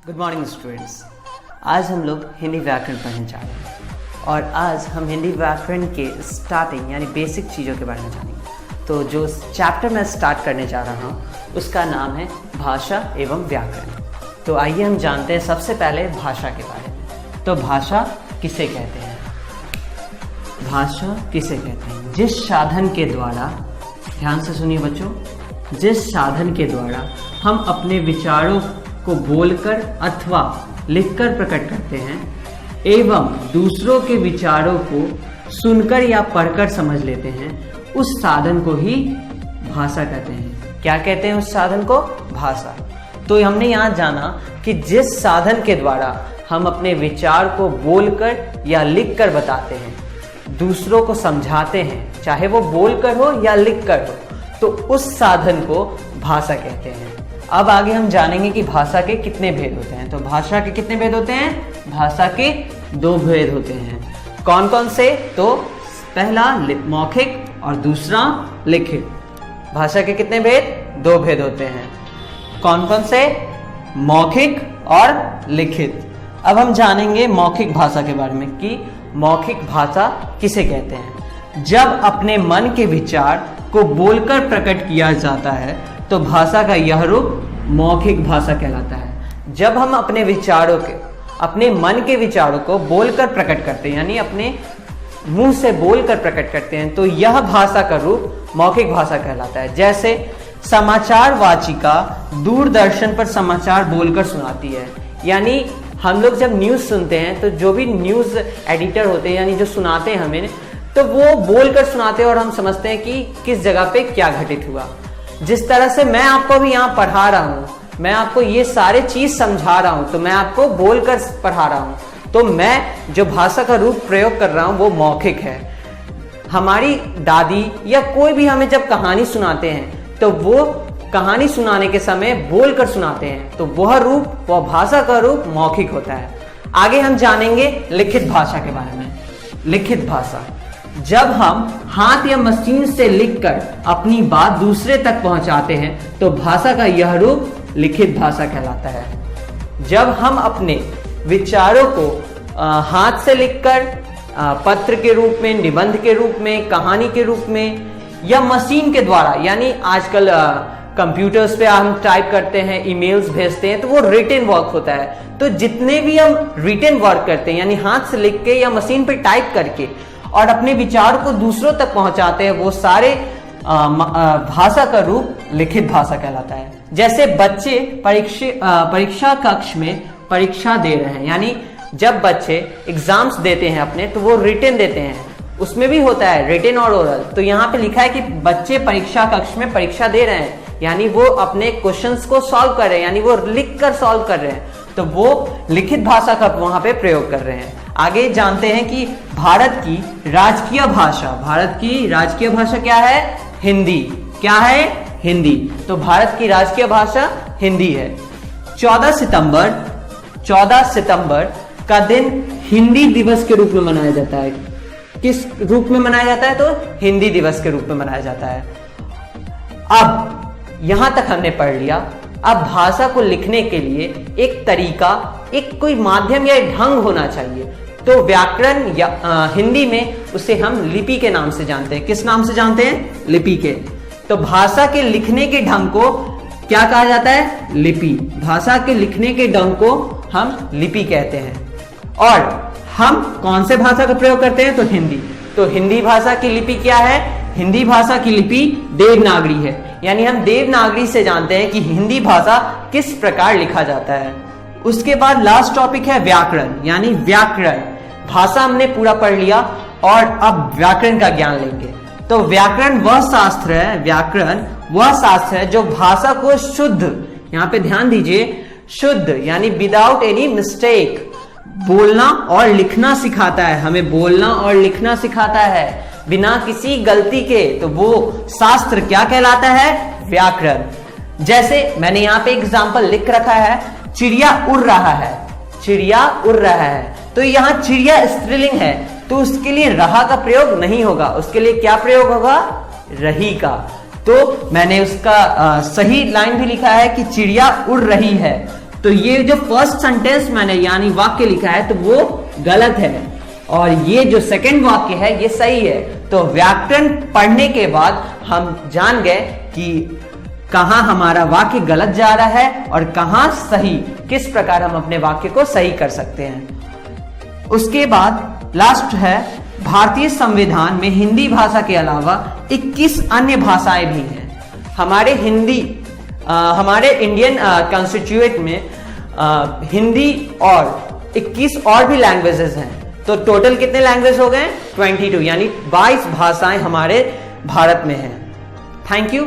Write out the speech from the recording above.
Good morning students. आज हम लोग हिंदी व्याकरण पढ़ने जा रहे हैं और आज हम हिंदी व्याकरण के स्टार्टिंग यानी बेसिक चीज़ों के बारे में जानेंगे। तो जो चैप्टर मैं स्टार्ट करने जा रहा हूँ उसका नाम है भाषा एवं व्याकरण। तो आइए हम जानते हैं सबसे पहले भाषा के बारे में। तो भाषा किसे कहते हैं? भाषा किसे कहते हैं? जिस साधन के द्वारा, ध्यान से सुनिए बच्चों, जिस साधन के द्वारा हम अपने विचारों को बोलकर अथवा लिखकर प्रकट करते हैं एवं दूसरों के विचारों को सुनकर या पढ़कर समझ लेते हैं, उस साधन को ही भाषा कहते हैं। क्या कहते हैं उस साधन को? भाषा। तो हमने यहाँ जाना कि जिस साधन के द्वारा हम अपने विचार को बोलकर या लिखकर बताते हैं, दूसरों को समझाते हैं, चाहे वो बोलकर हो या लिखकर हो, तो उस साधन को भाषा कहते हैं। अब आगे हम जानेंगे कि भाषा के कितने भेद होते हैं। तो भाषा के कितने भेद होते हैं? भाषा के 2 भेद होते हैं। कौन कौन से? तो पहला मौखिक और दूसरा लिखित। भाषा के कितने भेद? 2 भेद होते हैं। कौन कौन से? मौखिक और लिखित। अब हम जानेंगे मौखिक भाषा के बारे में कि मौखिक भाषा किसे कहते हैं। जब अपने मन के विचार को बोलकर प्रकट किया जाता है तो भाषा का यह रूप मौखिक भाषा कहलाता है। जब हम अपने विचारों के, अपने मन के विचारों को बोलकर प्रकट करते हैं, यानी अपने मुंह से बोलकर प्रकट करते हैं, तो यह भाषा का रूप मौखिक भाषा कहलाता है। जैसे समाचार वाचिका दूरदर्शन पर समाचार बोलकर सुनाती है, यानी हम लोग जब न्यूज सुनते हैं तो जो भी न्यूज एडिटर होते हैं यानी जो सुनाते हैं हमें, तो वो बोलकर सुनाते हैं और हम समझते हैं कि किस जगह पे क्या घटित हुआ। जिस तरह से मैं आपको भी यहाँ पढ़ा रहा हूँ, मैं आपको ये सारे चीज समझा रहा हूँ, तो मैं आपको बोलकर पढ़ा रहा हूँ, तो मैं जो भाषा का रूप प्रयोग कर रहा हूँ वो मौखिक है। हमारी दादी या कोई भी हमें जब कहानी सुनाते हैं तो वो कहानी सुनाने के समय बोलकर सुनाते हैं, तो वह रूप, वह भाषा का रूप मौखिक होता है। आगे हम जानेंगे लिखित भाषा के बारे में। लिखित भाषा, जब हम हाथ या मशीन से लिखकर अपनी बात दूसरे तक पहुंचाते हैं तो भाषा का यह रूप लिखित भाषा कहलाता है। जब हम अपने विचारों को हाथ से लिखकर पत्र के रूप में, निबंध के रूप में, कहानी के रूप में या मशीन के द्वारा, यानी आजकल कंप्यूटर्स पे हम टाइप करते हैं, ईमेल्स भेजते हैं, तो वो रिटन वर्क होता है। तो जितने भी हम रिटन वर्क करते हैं यानी हाथ से लिख के या मशीन पे टाइप करके और अपने विचार को दूसरों तक पहुंचाते हैं, वो सारे भाषा का रूप लिखित भाषा कहलाता है। जैसे बच्चे परीक्षा कक्ष में परीक्षा दे रहे हैं, यानी जब बच्चे एग्जाम्स देते हैं अपने, तो वो रिटन देते हैं, उसमें भी होता है रिटन और ओरल। तो यहाँ पे लिखा है कि बच्चे परीक्षा कक्ष में परीक्षा दे रहे हैं, यानी वो अपने क्वेश्चंस को सॉल्व कर रहे हैं, यानी वो लिख कर सॉल्व कर रहे हैं, तो वो लिखित भाषा का वहां पे प्रयोग कर रहे हैं। आगे जानते हैं कि भारत की राजकीय भाषा क्या है? हिंदी। क्या है? हिंदी। तो भारत की राजकीय भाषा हिंदी है। 14 सितंबर का दिन हिंदी दिवस के रूप में मनाया जाता है। किस रूप में मनाया जाता है? तो हिंदी दिवस के रूप में मनाया जाता है। अब यहां तक हमने पढ़ लिया। अब भाषा को लिखने के लिए एक तरीका, एक कोई माध्यम या ढंग होना चाहिए। तो व्याकरण या हिंदी में उसे हम लिपि के नाम से जानते हैं। किस नाम से जानते हैं? लिपि के। तो भाषा के लिखने के ढंग को क्या कहा जाता है? लिपि। भाषा के लिखने के ढंग को हम लिपि कहते हैं। और हम कौन से भाषा का प्रयोग करते हैं? तो हिंदी। तो हिंदी भाषा की लिपि क्या है? हिंदी भाषा की लिपि देवनागरी है, यानी हम देवनागरी से जानते हैं कि हिंदी भाषा किस प्रकार लिखा जाता है। उसके बाद लास्ट टॉपिक है व्याकरण, यानी व्याकरण। भाषा हमने पूरा पढ़ लिया और अब व्याकरण का ज्ञान लेंगे। तो व्याकरण वह शास्त्र है जो भाषा को शुद्ध, यहाँ पे ध्यान दीजिए, शुद्ध यानी विदाउट एनी मिस्टेक बोलना और लिखना सिखाता है। हमें बोलना और लिखना सिखाता है बिना किसी गलती के। तो वो शास्त्र क्या कहलाता है? व्याकरण। जैसे मैंने यहाँ पे एग्जाम्पल लिख रखा है, चिड़िया उड़ रहा है, चिड़िया उड़ रहा है। तो यहाँ चिड़िया स्त्रीलिंग है, तो उसके लिए रहा का प्रयोग नहीं होगा, उसके लिए क्या प्रयोग होगा? रही का। तो मैंने उसका सही लाइन भी लिखा है कि चिड़िया उड़ रही है, तो ये जो फर्स्ट सेंटेंस मैंने यानी वाक्य लिखा है तो वो गलत है, और ये जो सेकंड वाक्य है ये सही है। तो व्याकरण पढ़ने के बाद हम जान गए कि कहां हमारा वाक्य गलत जा रहा है और कहां सही, किस प्रकार हम अपने वाक्य को सही कर सकते हैं। उसके बाद लास्ट है, भारतीय संविधान में हिंदी भाषा के अलावा 21 अन्य भाषाएं भी हैं। हमारे इंडियन कॉन्स्टिट्यूट में हिंदी और 21 और भी लैंग्वेजेस हैं, तो टोटल कितने लैंग्वेज हो गए? 22, यानी 22 भाषाएं हमारे भारत में हैं। Thank you.